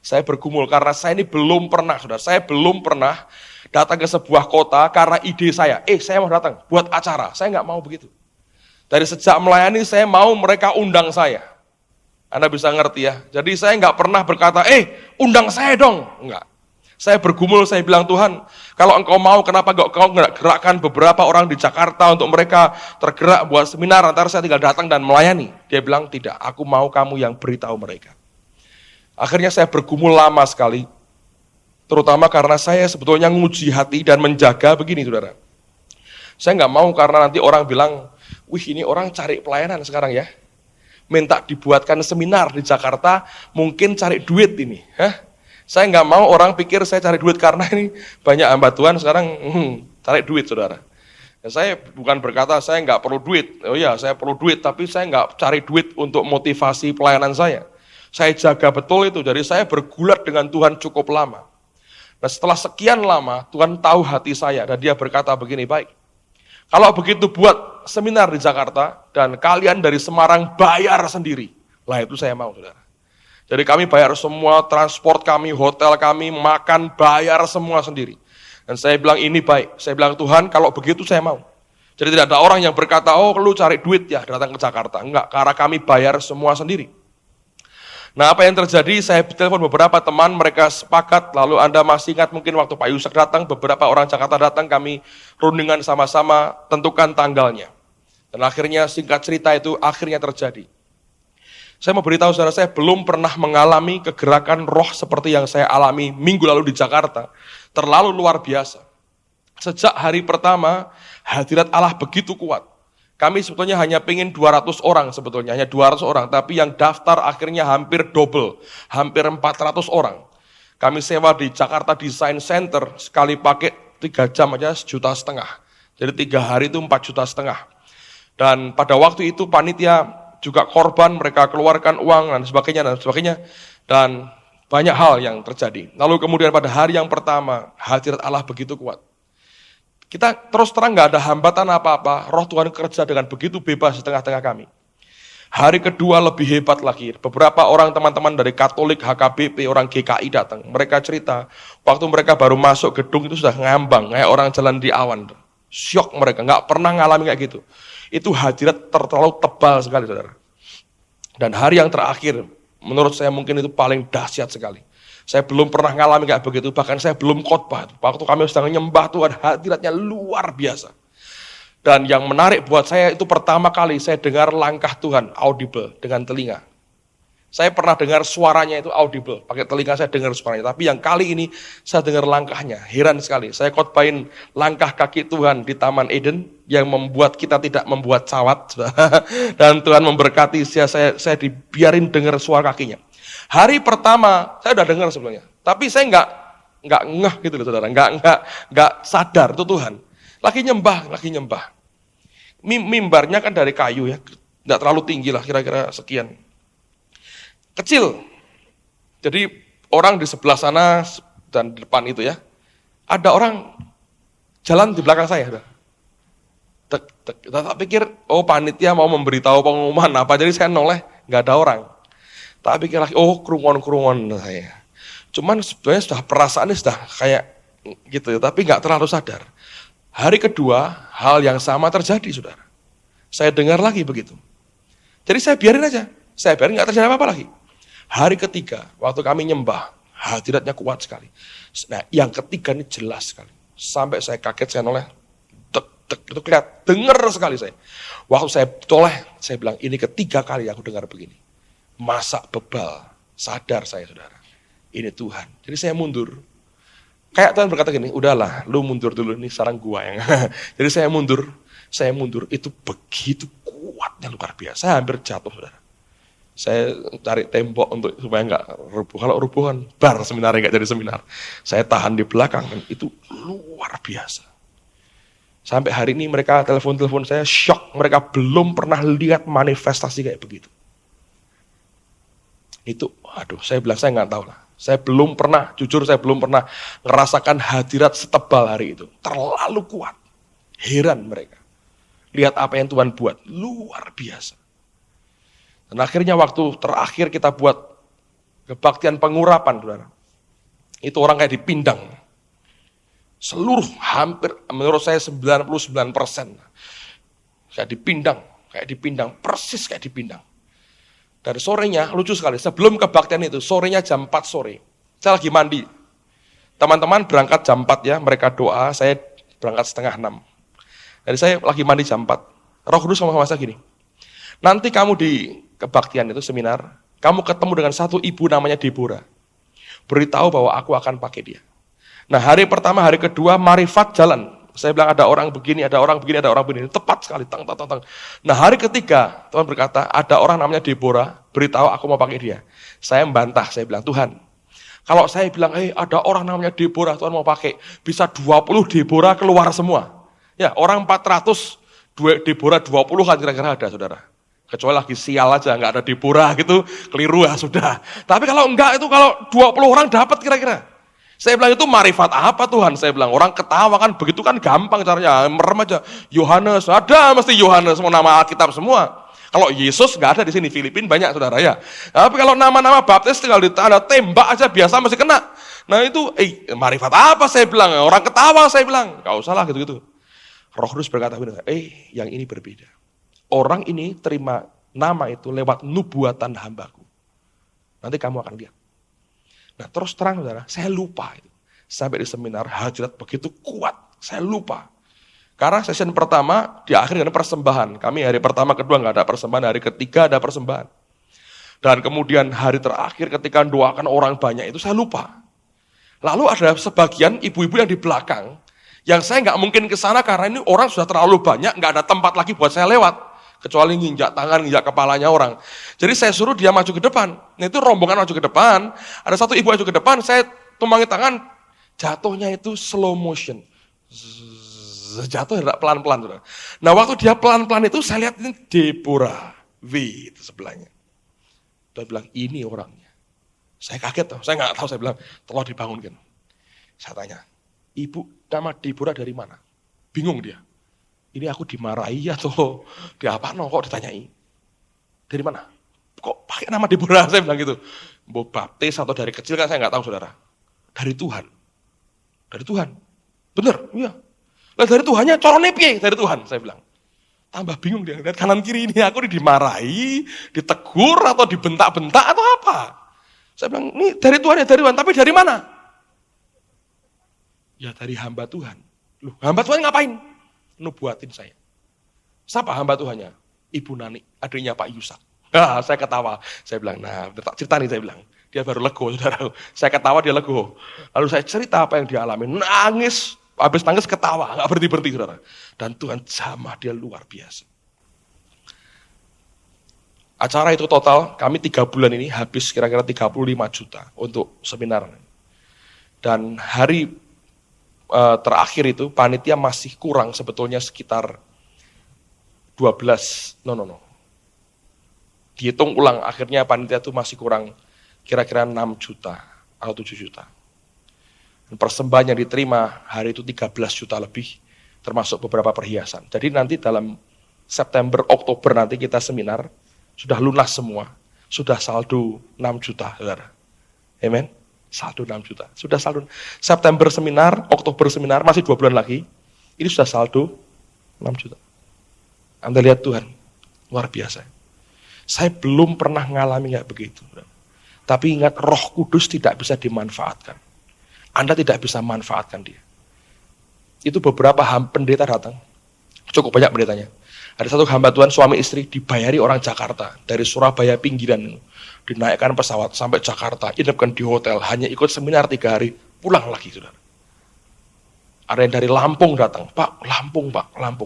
Saya bergumul karena saya ini belum pernah, saudara. Saya belum pernah datang ke sebuah kota karena ide saya. Saya mau datang buat acara. Saya nggak mau begitu. Dari sejak melayani saya mau mereka undang saya. Anda bisa ngerti ya. Jadi saya nggak pernah berkata, undang saya dong. Enggak. Saya bergumul, saya bilang Tuhan, kalau engkau mau kenapa engkau nggak gerakkan beberapa orang di Jakarta untuk mereka tergerak buat seminar, antara saya tinggal datang dan melayani. Dia bilang tidak, aku mau kamu yang beritahu mereka. Akhirnya saya bergumul lama sekali. Terutama karena saya sebetulnya nguji hati dan menjaga begini saudara. Saya nggak mau karena nanti orang bilang, wih ini orang cari pelayanan sekarang ya. Minta dibuatkan seminar di Jakarta, mungkin cari duit ini. Saya nggak mau orang pikir saya cari duit karena ini banyak hamba Tuhan sekarang cari duit saudara. Ya, saya bukan berkata saya nggak perlu duit. Oh iya saya perlu duit, tapi saya nggak cari duit untuk motivasi pelayanan saya. Saya jaga betul itu, jadi saya bergulat dengan Tuhan cukup lama. Nah setelah sekian lama, Tuhan tahu hati saya dan dia berkata begini, baik. Kalau begitu buat seminar di Jakarta dan kalian dari Semarang bayar sendiri. Lah itu saya mau saudara. Jadi kami bayar semua, transport kami, hotel kami, makan, bayar semua sendiri. Dan saya bilang ini baik. Saya bilang Tuhan kalau begitu saya mau. Jadi tidak ada orang yang berkata, oh lu cari duit ya datang ke Jakarta. Enggak, karena kami bayar semua sendiri. Nah apa yang terjadi, saya telepon beberapa teman, mereka sepakat, lalu Anda masih ingat mungkin waktu Pak Yusak datang, beberapa orang Jakarta datang, kami rundingan sama-sama, tentukan tanggalnya. Dan akhirnya singkat cerita itu akhirnya terjadi. Saya mau beritahu saudara, saya belum pernah mengalami kegerakan roh seperti yang saya alami minggu lalu di Jakarta. Terlalu luar biasa. Sejak hari pertama, hadirat Allah begitu kuat. Kami sebetulnya hanya pengen 200 orang sebetulnya, hanya 200 orang. Tapi yang daftar akhirnya hampir double, hampir 400 orang. Kami sewa di Jakarta Design Center, sekali pakai 3 jam aja 1,5 juta. Jadi 3 hari itu 4,5 juta. Dan pada waktu itu panitia juga korban, mereka keluarkan uang dan sebagainya. Dan banyak hal yang terjadi. Lalu kemudian pada hari yang pertama, hadirat Allah begitu kuat. Kita terus terang gak ada hambatan apa-apa, roh Tuhan kerja dengan begitu bebas di tengah-tengah kami. Hari kedua lebih hebat lagi. Beberapa orang teman-teman dari Katolik, HKBP, orang GKI datang. Mereka cerita, waktu mereka baru masuk gedung itu sudah ngambang, kayak orang jalan di awan. Syok mereka, gak pernah ngalamin kayak gitu. Itu hadirat terlalu tebal sekali, saudara. Dan hari yang terakhir, menurut saya mungkin itu paling dahsyat sekali. Saya belum pernah ngalamin kayak begitu, bahkan saya belum khotbah. Waktu kami sedang menyembah Tuhan, hadiratnya luar biasa. Dan yang menarik buat saya itu pertama kali saya dengar langkah Tuhan audible dengan telinga. Saya pernah dengar suaranya itu audible, pakai telinga saya dengar suaranya. Tapi yang kali ini saya dengar langkahnya, heran sekali. Saya khotbahin langkah kaki Tuhan di Taman Eden yang membuat kita tidak membuat cawat. Dan Tuhan memberkati saya dibiarin dengar suara kakinya. Hari pertama saya udah dengar sebelumnya, tapi saya nggak ngeh gitu loh saudara, nggak sadar itu Tuhan. Lagi nyembah. Mimbarnya kan dari kayu ya, nggak terlalu tinggi lah, kira-kira sekian. Kecil. Jadi orang di sebelah sana dan di depan itu ya, ada orang jalan di belakang saya. Tak pikir, oh panitia mau memberitahu pengumuman apa, jadi saya noleh, nggak ada orang. Tak pikir lagi, oh kerumun saya. Cuman sebenarnya sudah perasaannya sudah kayak gitu ya, tapi nggak terlalu sadar. Hari kedua, hal yang sama terjadi, saudara. Saya dengar lagi begitu. Jadi saya biarin aja. Saya biarin nggak terjadi apa-apa lagi. Hari ketiga, waktu kami nyembah, hadiratnya kuat sekali. Nah, yang ketiga ini jelas sekali. Sampai saya kaget, saya noleh. Itu kelihatan, dengar sekali saya. Waktu saya toleh, saya bilang, ini ketiga kali aku dengar begini. Masak bebal, sadar saya, saudara. Ini Tuhan. Jadi saya mundur. Kayak Tuhan berkata gini, udahlah, lu mundur dulu, ini sekarang gua yang. Jadi saya mundur, itu begitu kuatnya luar biasa. Saya hampir jatuh, saudara. Saya cari tembok supaya nggak rubuh. Kalau rubuhan, bar seminarnya nggak jadi seminar. Saya tahan di belakang, dan itu luar biasa. Sampai hari ini mereka telepon saya, shock. Mereka belum pernah lihat manifestasi kayak begitu. Itu, saya bilang, saya nggak tahu lah. Saya belum pernah ngerasakan hadirat setebal hari itu. Terlalu kuat. Heran mereka. Lihat apa yang Tuhan buat. Luar biasa. Dan akhirnya waktu terakhir kita buat kebaktian pengurapan, saudara. Itu orang kayak dipindang. Seluruh hampir, menurut saya 99%. Kayak dipindang. Persis kayak dipindang. Dari sorenya, lucu sekali, sebelum kebaktian itu, sorenya jam 4 sore. Saya lagi mandi. Teman-teman berangkat jam 4 ya, mereka doa, saya berangkat setengah 6. Jadi saya lagi mandi jam 4. Roh Kudus sama saya gini, nanti kamu di kebaktian itu, seminar, kamu ketemu dengan satu ibu namanya Deborah. Beritahu bahwa aku akan pakai dia. Nah hari pertama, hari kedua, marifat jalan. Saya bilang ada orang begini. Tepat sekali. Tang. Nah hari ketiga, Tuhan berkata, ada orang namanya Deborah, beritahu aku mau pakai dia. Saya membantah, saya bilang, Tuhan, kalau saya bilang, ada orang namanya Deborah, Tuhan mau pakai, bisa 20 Deborah keluar semua. Ya, orang 400, Deborah 20 kan kira-kira ada, saudara. Kecuali lagi sial aja, nggak ada Deborah gitu, keliru ya sudah. Tapi kalau enggak itu, kalau 20 orang dapat kira-kira. Saya bilang itu marifat apa Tuhan? Saya bilang orang ketawa kan begitu kan gampang caranya, merem aja. Yohanes, ada mesti Yohanes, semua nama Alkitab semua. Kalau Yesus nggak ada di sini, Filipin banyak saudara ya. Tapi kalau nama-nama baptis tinggal ditanda tembak aja biasa masih kena. Nah itu, marifat apa saya bilang? Orang ketawa saya bilang, nggak usah lah gitu-gitu. Roh Kudus berkata, yang ini berbeda. Orang ini terima nama itu lewat nubuatan hambaku. Nanti kamu akan lihat. Nah terus terang saudara, saya lupa itu. Sampai di seminar hadirat begitu kuat, saya lupa. Karena session pertama diakhiri dengan persembahan. Kami hari pertama, kedua nggak ada persembahan, hari ketiga ada persembahan. Dan kemudian hari terakhir ketika doakan orang banyak itu saya lupa. Lalu ada sebagian ibu-ibu yang di belakang, yang saya nggak mungkin ke sana karena ini orang sudah terlalu banyak, nggak ada tempat lagi buat saya lewat. Kecuali nginjak tangan, nginjak kepalanya orang. Jadi saya suruh dia maju ke depan. Nah itu rombongan maju ke depan, ada satu ibu maju ke depan, saya tumpangi tangan, jatuhnya itu slow motion. Jatuh pelan-pelan. Nah waktu dia pelan-pelan itu saya lihat ini Deborah. W itu sebelahnya. Tuhan bilang, ini orangnya. Saya kaget tuh, saya nggak tahu, saya bilang, tolong dibangunkan. Saya tanya, ibu nama Deborah dari mana? Bingung dia. Ini aku dimarahi atau di apa? Kok ditanyai? Dari mana? Kok pakai nama Deborah? Saya bilang gitu. Mau baptis atau dari kecil kan saya nggak tahu saudara. Dari Tuhan. Dari Tuhan. Bener, iya. Lah dari Tuhannya corone piye? Dari Tuhan, saya bilang. Tambah bingung dia, lihat kanan kiri ini aku dimarahi, ditegur atau dibentak-bentak atau apa? Saya bilang, ini dari Tuhan ya dari Tuhan, tapi dari mana? Ya dari hamba Tuhan. Loh, hamba Tuhan ngapain? Nubuatin saya. Siapa hamba Tuhannya? Ibu Nani, adiknya Pak Yusak. Nah, saya ketawa. Saya bilang, nah tak cerita nih saya bilang. Dia baru lego, saudara. Saya ketawa, dia lego. Lalu saya cerita apa yang dia alami. Nangis, habis nangis ketawa, nggak berhenti-berhenti, saudara. Dan Tuhan jamah dia luar biasa. Acara itu total, kami 3 bulan ini habis kira-kira 35 juta untuk seminar. Dan hari terakhir itu, panitia masih kurang sebetulnya sekitar 12, dihitung ulang, akhirnya panitia itu masih kurang kira-kira 6 juta atau 7 juta. Dan persembahan yang diterima hari itu 13 juta lebih, termasuk beberapa perhiasan. Jadi nanti dalam September, Oktober nanti kita seminar, sudah lunas semua, sudah saldo 6 juta, saudara. Amen. Saldo 6 juta, sudah saldo. September seminar, Oktober seminar, masih 2 bulan lagi, ini sudah saldo 6 juta. Anda lihat Tuhan, luar biasa. Saya belum pernah ngalami kayak begitu. Tapi ingat, Roh Kudus tidak bisa dimanfaatkan. Anda tidak bisa manfaatkan dia. Itu beberapa pendeta datang, cukup banyak pendetanya. Ada satu hamba Tuhan, suami istri, dibayari orang Jakarta, dari Surabaya pinggiran, dinaikkan pesawat sampai Jakarta, inapkan di hotel, hanya ikut seminar 3 hari, pulang lagi, saudara. Ada yang dari Lampung datang, Pak, Lampung,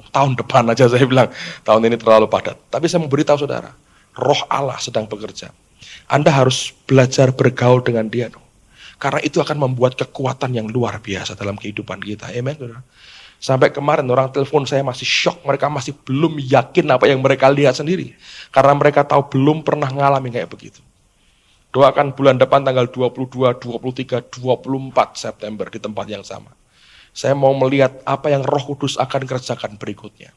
tahun depan aja saya bilang, tahun ini terlalu padat. Tapi saya memberitahu saudara, Roh Allah sedang bekerja. Anda harus belajar bergaul dengan dia, dong. Karena itu akan membuat kekuatan yang luar biasa dalam kehidupan kita. Amen, saudara. Sampai kemarin orang telepon saya masih shock, mereka masih belum yakin apa yang mereka lihat sendiri. Karena mereka tahu belum pernah ngalami kayak begitu. Doakan bulan depan tanggal 22, 23, 24 September di tempat yang sama. Saya mau melihat apa yang Roh Kudus akan kerjakan berikutnya.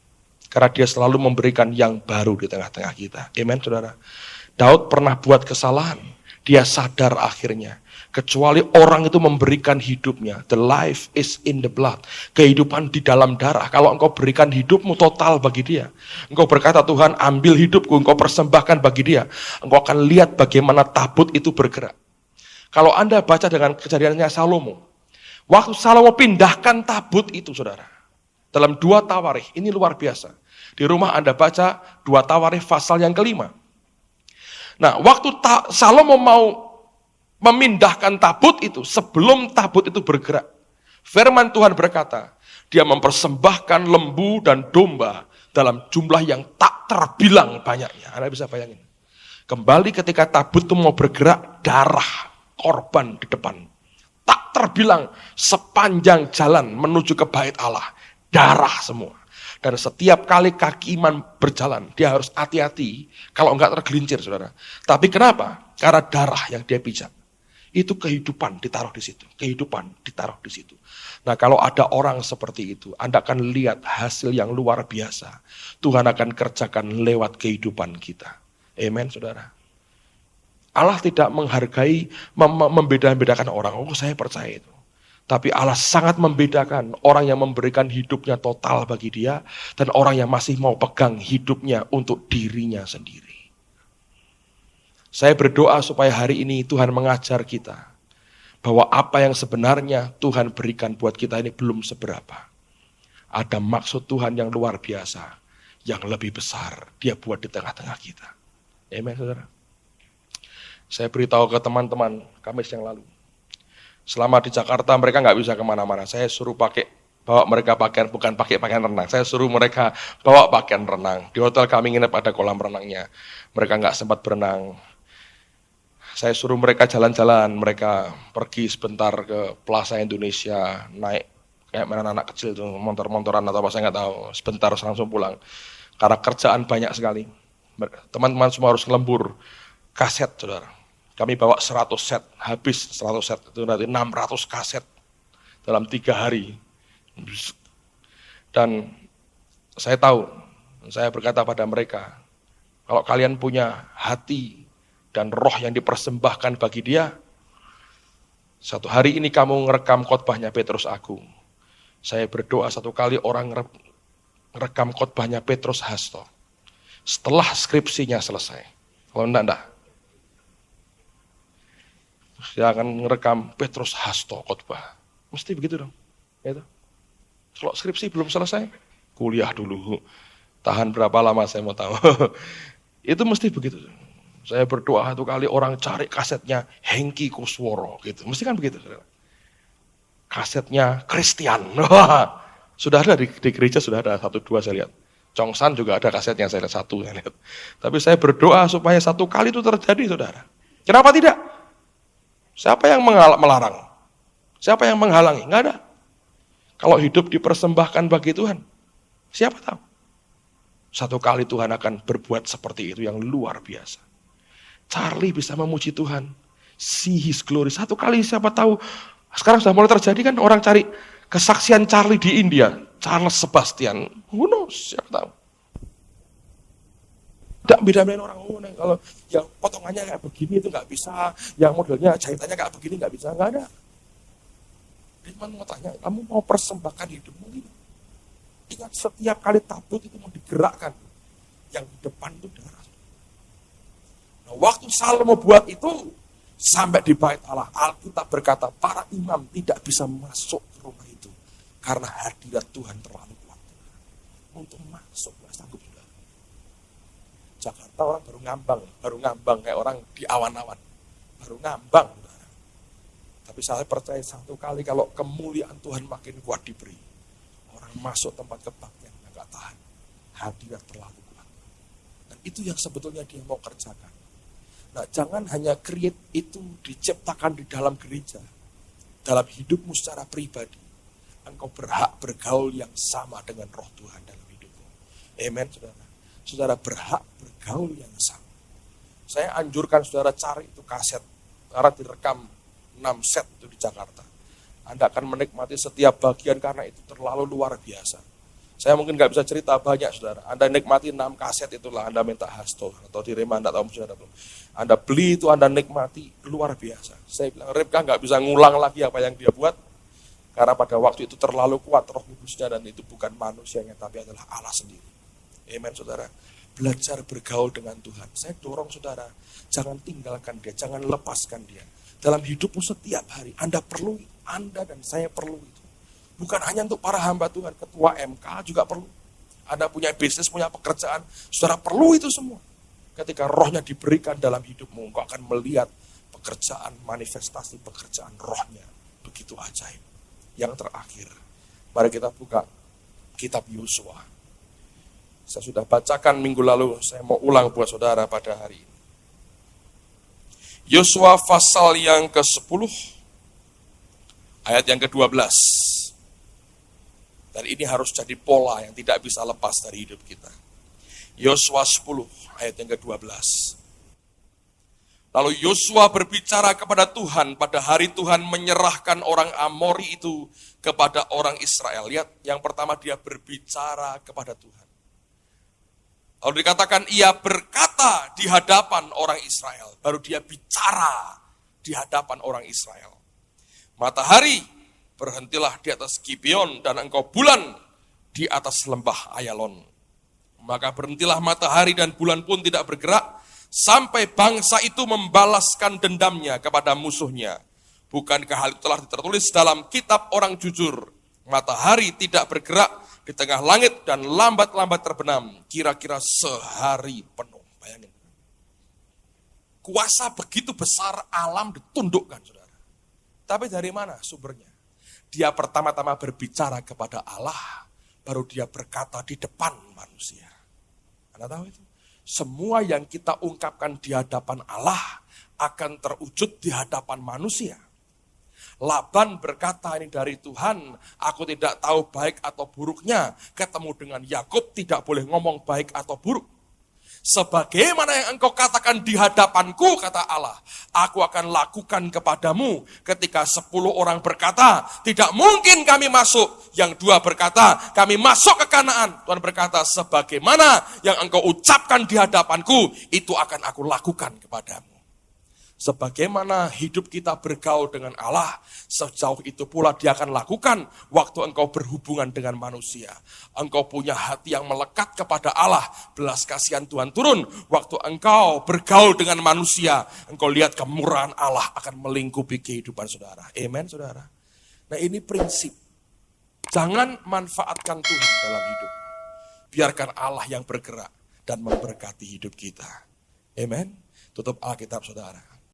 Karena dia selalu memberikan yang baru di tengah-tengah kita. Amen, saudara. Daud pernah buat kesalahan. Dia sadar akhirnya. Kecuali orang itu memberikan hidupnya. The life is in the blood. Kehidupan di dalam darah. Kalau engkau berikan hidupmu total bagi dia. Engkau berkata, Tuhan ambil hidupku, engkau persembahkan bagi dia. Engkau akan lihat bagaimana tabut itu bergerak. Kalau Anda baca dengan kejadiannya Salomo. Waktu Salomo pindahkan tabut itu, saudara. Dalam 2 Tawarikh, ini luar biasa. Di rumah Anda baca 2 Tawarikh pasal yang kelima. Nah, waktu Salomo mau memindahkan tabut itu, sebelum tabut itu bergerak, firman Tuhan berkata, dia mempersembahkan lembu dan domba dalam jumlah yang tak terbilang banyaknya. Anda bisa bayangin. Kembali ketika tabut itu mau bergerak, darah korban di depan. Tak terbilang sepanjang jalan menuju ke bait Allah. Darah semua. Dan setiap kali kaki iman berjalan, dia harus hati-hati kalau enggak tergelincir, saudara. Tapi kenapa? Karena darah yang dia pijak. Itu kehidupan ditaruh di situ. Kehidupan ditaruh di situ. Nah, kalau ada orang seperti itu, Anda akan lihat hasil yang luar biasa. Tuhan akan kerjakan lewat kehidupan kita. Amen, saudara. Allah tidak menghargai, membeda-bedakan orang. Oh, saya percaya itu. Tapi Allah sangat membedakan orang yang memberikan hidupnya total bagi dia, dan orang yang masih mau pegang hidupnya untuk dirinya sendiri. Saya berdoa supaya hari ini Tuhan mengajar kita bahwa apa yang sebenarnya Tuhan berikan buat kita ini belum seberapa. Ada maksud Tuhan yang luar biasa, yang lebih besar dia buat di tengah-tengah kita. Amen, saudara. Saya beritahu ke teman-teman Kamis yang lalu. Selama di Jakarta mereka nggak bisa kemana-mana. Saya suruh bawa mereka pakaian, bukan pakai pakaian renang. Saya suruh mereka bawa pakaian renang. Di hotel kami nginep ada kolam renangnya. Mereka nggak sempat berenang. Saya suruh mereka jalan-jalan, mereka pergi sebentar ke Plaza Indonesia, naik kayak mana anak kecil tuh, motor-motoran atau apa saya nggak tahu, sebentar langsung pulang. Karena kerjaan banyak sekali. Teman-teman semua harus ngelembur kaset, saudara. Kami bawa 100 set, habis 100 set, itu nanti 600 kaset dalam 3 hari. Dan saya tahu, saya berkata pada mereka, kalau kalian punya hati dan roh yang dipersembahkan bagi dia, satu hari ini kamu ngerekam khotbahnya Petrus Agung. Saya berdoa satu kali orang ngerekam khotbahnya Petrus Hasto. Setelah skripsinya selesai. Kalau enggak. Dia akan ngerekam Petrus Hasto khotbah. Mesti begitu dong. Gitu. Kalau skripsi belum selesai, kuliah dulu. Tahan berapa lama saya mau tahu. Itu mesti begitu. Saya berdoa satu kali orang cari kasetnya Hengki Kusworo gitu. Mesti kan begitu. Kasetnya Christian. Sudah ada di gereja, sudah ada 1-2 saya lihat. Chongsan juga ada kasetnya, saya lihat 1 saya lihat. Tapi saya berdoa supaya satu kali itu terjadi, saudara. Kenapa tidak? Siapa yang melarang? Siapa yang menghalangi? Enggak ada. Kalau hidup dipersembahkan bagi Tuhan, siapa tahu? Satu kali Tuhan akan berbuat seperti itu yang luar biasa. Charlie bisa memuji Tuhan. See His glory. Satu kali siapa tahu. Sekarang sudah mulai terjadi kan orang cari kesaksian Charlie di India. Charles Sebastian. Who knows? Siapa tahu. Tidak beda-bedain orang. Kalau yang potongannya kayak begini itu nggak bisa. Yang modelnya jahitannya kayak begini nggak bisa. Nggak ada. Dia cuma mau tanya, kamu mau persembahkan hidupmu ini? Ingat setiap kali tabut itu mau digerakkan. Yang di depan itu darah. Nah, waktu Salomo buat itu, sampai di bait Allah, Alkitab berkata, para imam tidak bisa masuk ke rumah itu. Karena hadirat Tuhan terlalu kuat. Untuk masuk, nggak sanggup sudah. Jakarta orang baru ngambang kayak orang di awan-awan. Baru ngambang. Tapi saya percaya satu kali kalau kemuliaan Tuhan makin kuat diberi. Orang masuk tempat kebaktian yang nggak tahan. Hadirat terlalu kuat. Dan itu yang sebetulnya dia mau kerjakan. Nah, jangan hanya create itu diciptakan di dalam gereja. Dalam hidupmu secara pribadi. Engkau berhak bergaul yang sama dengan roh Tuhan dalam hidupmu. Amen, saudara. Saudara berhak bergaul yang sama. Saya anjurkan saudara cari itu kaset. Karena direkam 6 set itu di Jakarta. Anda akan menikmati setiap bagian karena itu terlalu luar biasa. Saya mungkin nggak bisa cerita banyak, saudara. Anda nikmati 6 kaset itulah, Anda minta Hasto atau di Rema, Anda tahu saudara belum. Anda beli itu, Anda nikmati luar biasa. Saya bilang, Ripka nggak bisa ngulang lagi apa yang dia buat, karena pada waktu itu terlalu kuat roh kudusnya dan itu bukan manusianya, tapi adalah Allah sendiri. Amen, saudara. Belajar bergaul dengan Tuhan. Saya dorong saudara, jangan tinggalkan dia, jangan lepaskan dia. Dalam hidupmu setiap hari, Anda perlu, Anda dan saya perlu itu. Bukan hanya untuk para hamba Tuhan, ketua MK juga perlu. Anda punya bisnis, punya pekerjaan, saudara perlu itu semua. Ketika rohnya diberikan dalam hidupmu, engkau akan melihat pekerjaan, manifestasi pekerjaan rohnya. Begitu ajaib. Yang terakhir, mari kita buka kitab Yosua. Saya sudah bacakan minggu lalu, saya mau ulang buat saudara pada hari ini. Yosua pasal yang ke-10, ayat yang ke-12. Dan ini harus jadi pola yang tidak bisa lepas dari hidup kita. Yosua 10, ayat yang ke-12. Lalu Yosua berbicara kepada Tuhan pada hari Tuhan menyerahkan orang Amori itu kepada orang Israel. Lihat, yang pertama dia berbicara kepada Tuhan. Lalu dikatakan ia berkata di hadapan orang Israel. Baru dia bicara di hadapan orang Israel. Matahari, berhentilah di atas Gibeon dan engkau bulan di atas lembah Ayalon. Maka berhentilah matahari dan bulan pun tidak bergerak sampai bangsa itu membalaskan dendamnya kepada musuhnya. Bukankah hal itu telah tertulis dalam kitab orang jujur? Matahari tidak bergerak di tengah langit dan lambat-lambat terbenam, kira-kira sehari penuh. Bayangin. Kuasa begitu besar alam ditundukkan, saudara. Tapi dari mana sumbernya? Dia pertama-tama berbicara kepada Allah, baru dia berkata di depan manusia. Anda tahu itu? Semua yang kita ungkapkan di hadapan Allah akan terwujud di hadapan manusia. Laban berkata ini dari Tuhan, aku tidak tahu baik atau buruknya. Ketemu dengan Yakub tidak boleh ngomong baik atau buruk. Sebagaimana yang engkau katakan di hadapanku, kata Allah, aku akan lakukan kepadamu. Ketika 10 orang berkata, tidak mungkin kami masuk. Yang 2 berkata, kami masuk ke Kanaan. Tuhan berkata, sebagaimana yang engkau ucapkan di hadapanku, itu akan aku lakukan kepadamu. Sebagaimana hidup kita bergaul dengan Allah, sejauh itu pula Dia akan lakukan waktu engkau berhubungan dengan manusia. Engkau punya hati yang melekat kepada Allah, belas kasihan Tuhan turun. Waktu engkau bergaul dengan manusia, engkau lihat kemurahan Allah akan melingkupi kehidupan saudara. Amen, saudara. Nah, ini prinsip. Jangan manfaatkan Tuhan dalam hidup. Biarkan Allah yang bergerak dan memberkati hidup kita. Amen. Tutup Alkitab, saudara.